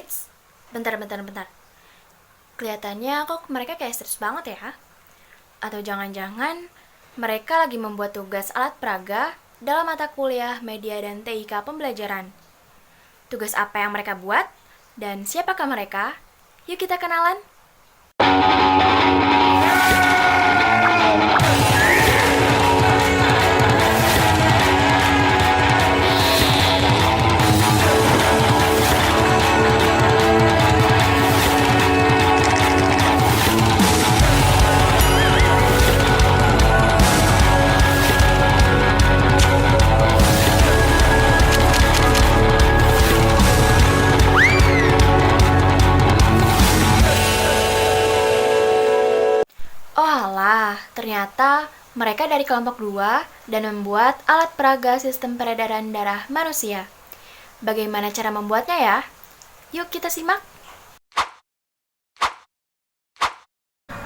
Eits, bentar. Kelihatannya kok mereka kayak serius banget ya? Atau jangan-jangan mereka lagi membuat tugas alat peraga dalam mata kuliah media dan TIK pembelajaran. Tugas apa yang mereka buat? Dan siapakah mereka? Yuk kita kenalan. Oh alah, ternyata mereka dari kelompok 2 dan membuat alat peraga sistem peredaran darah manusia. Bagaimana cara membuatnya ya? Yuk kita simak.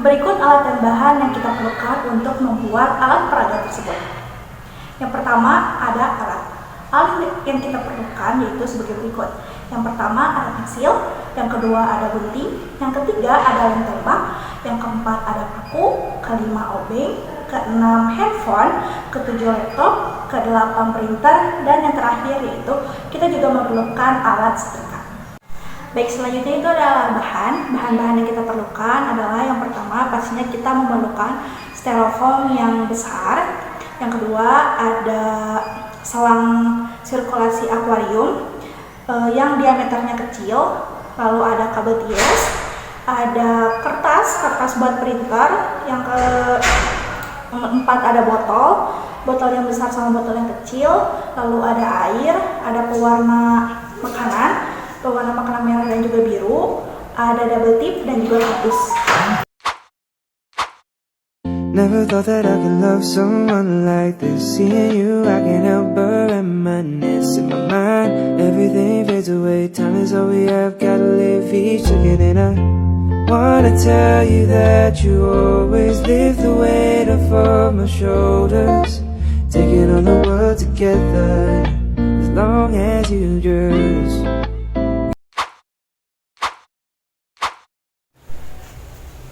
Berikut alat dan bahan yang kita perlukan untuk membuat alat peraga tersebut. Yang pertama ada alat. Alat yang kita perlukan yaitu sebagai berikut. Yang pertama ada pensil, yang kedua ada gunting, yang ketiga ada lem tembak, yang keempat ada paku, kelima obeng, keenam handphone, ketujuh laptop, kedelapan printer, dan yang terakhir yaitu kita juga memerlukan alat setrika. Baik, selanjutnya itu adalah bahan-bahan yang kita perlukan adalah yang pertama pastinya kita memerlukan styrofoam yang besar, yang kedua ada selang sirkulasi akuarium yang diameternya kecil, lalu ada kabel tias, ada kertas buat printer, yang keempat ada botol yang besar sama botol yang kecil, lalu ada air, ada pewarna makanan merah dan juga biru, ada double tip dan juga kardus. Never thought that I could love someone like this. Seeing you, I can't help but reminisce. In my mind, everything fades away. Time is all we have, gotta live each second. And I wanna tell you that you always lift the weight off of my shoulders, taking on the world together, as long as you just.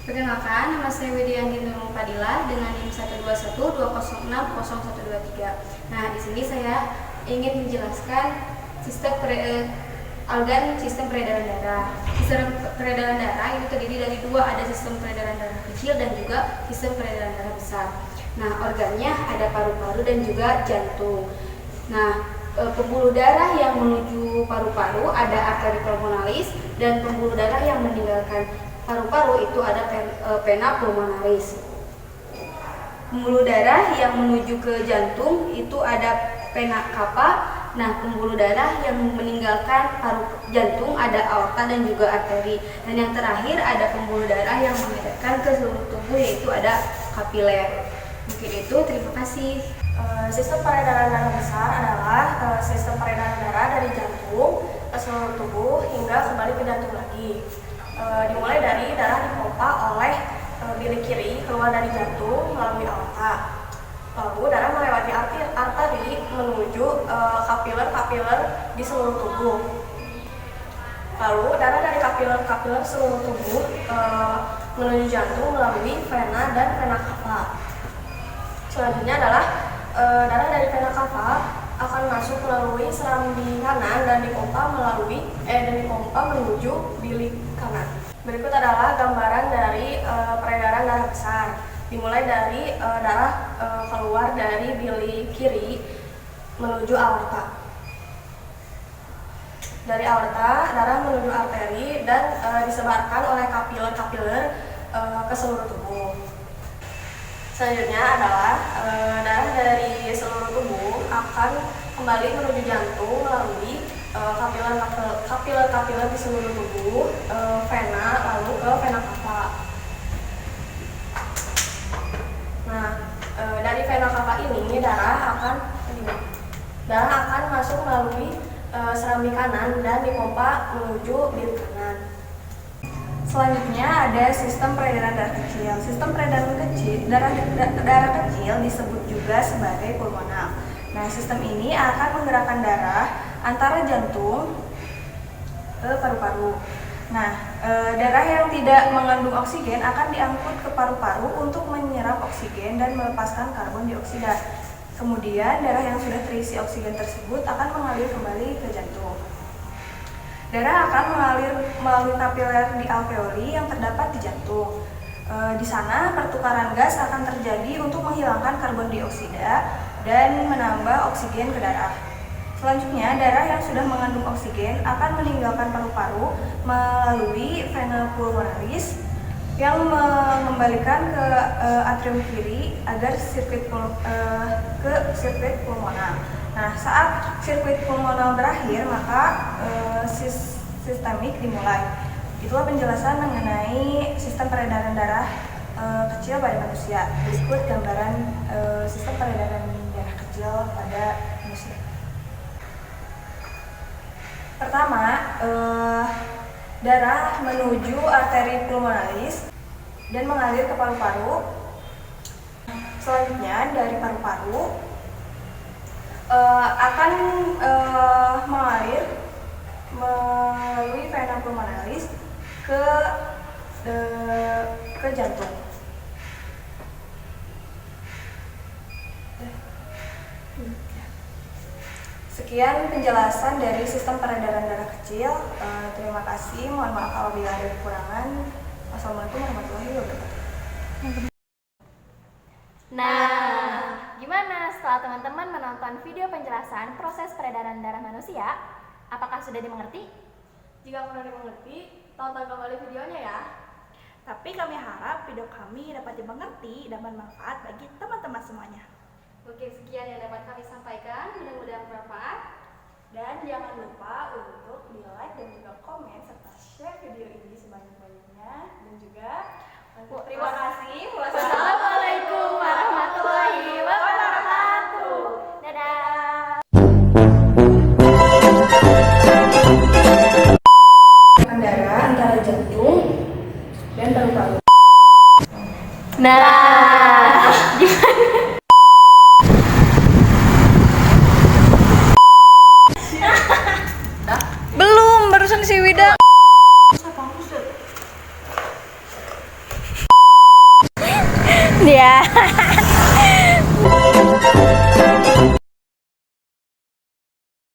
Perkenalkan, nama saya Widianti Nurul Fadila dengan NIM 12120600123. Nah, di sini saya ingin menjelaskan sistem sistem peredaran darah. Sistem peredaran darah itu terdiri dari dua, ada sistem peredaran darah kecil dan juga sistem peredaran darah besar. Nah, organnya ada paru-paru dan juga jantung. Nah, pembuluh darah yang menuju paru-paru ada arteri pulmonalis, dan pembuluh darah yang meninggalkan paru-paru itu ada vena pulmonalis. Pembuluh darah yang menuju ke jantung itu ada vena cava. Nah, pembuluh darah yang meninggalkan jantung ada aorta dan juga arteri. Dan yang terakhir ada pembuluh darah yang mengedarkan ke seluruh tubuh yaitu ada kapiler. Mungkin itu, terima kasih. Sistem peredaran darah besar adalah sistem peredaran darah dari jantung ke seluruh tubuh hingga kembali ke jantung lagi. Dimulai dari darah dipompa oleh bilik kiri keluar dari jantung melalui aorta. Lalu darah melewati arteri menuju kapiler-kapiler di seluruh tubuh. Lalu darah dari kapiler-kapiler seluruh tubuh menuju jantung melalui vena dan vena cava. Selanjutnya adalah darah dari vena cava akan masuk melalui serambi kanan dan dipompa menuju bilik kanan. Berikut adalah gambaran dari peredaran darah besar. Dimulai dari darah keluar dari bilik kiri menuju aorta. Dari aorta, darah menuju arteri dan disebarkan oleh kapiler-kapiler ke seluruh tubuh. Selanjutnya adalah darah dari seluruh tubuh akan kembali menuju jantung melalui kapiler-kapiler di seluruh tubuh, vena, lalu ke vena cava. Nah, dari vena cava ini darah akan masuk melalui serambi kanan dan dipompa menuju bilik kanan. Selanjutnya ada sistem peredaran darah kecil. Sistem peredaran kecil, darah kecil disebut juga sebagai pulmonal. Nah, sistem ini akan menggerakkan darah antara jantung ke paru-paru. Nah, darah yang tidak mengandung oksigen akan diangkut ke paru-paru untuk menyerap oksigen dan melepaskan karbon dioksida. Kemudian, darah yang sudah terisi oksigen tersebut akan mengalir kembali ke jantung. Darah akan mengalir melalui kapiler di alveoli yang terdapat di jantung. Di sana, pertukaran gas akan terjadi untuk menghilangkan karbon dioksida dan menambah oksigen ke darah. Selanjutnya, darah yang sudah mengandung oksigen akan meninggalkan paru-paru melalui vena pulmonalis yang mengembalikan ke atrium kiri agar ke sirkuit pulmonal. Nah, saat sirkuit pulmonal berakhir, maka sistemik dimulai. Itulah penjelasan mengenai sistem peredaran darah kecil pada manusia. Berikut gambaran sistem peredaran darah kecil pada manusia. Pertama, darah menuju arteri pulmonalis dan mengalir ke paru-paru. Selanjutnya, dari paru-paru akan mengalir melalui vena pulmonalis ke jantung. Sekian penjelasan dari sistem peredaran darah kecil. Terima kasih. Mohon maaf apabila ada kekurangan. Wassalamualaikum warahmatullahi wabarakatuh. Nah, gimana setelah teman-teman menonton video penjelasan proses peredaran darah manusia? Apakah sudah dimengerti? Jika kurang dimengerti, tonton kembali videonya ya. Tapi kami harap video kami dapat dimengerti dan bermanfaat bagi teman-teman semuanya. Oke, sekian yang dapat kami sampaikan. Mudah-mudahan bermanfaat. Dan jangan lupa untuk di-like dan juga komen serta share video ini sebanyak-banyaknya. Dan juga terima kasih. Wassalamualaikum warahmatullahi wabarakatuh. Dadah. Darah antara jantung dan paru-paru. Nah, Belum, barusan si Wida. ya.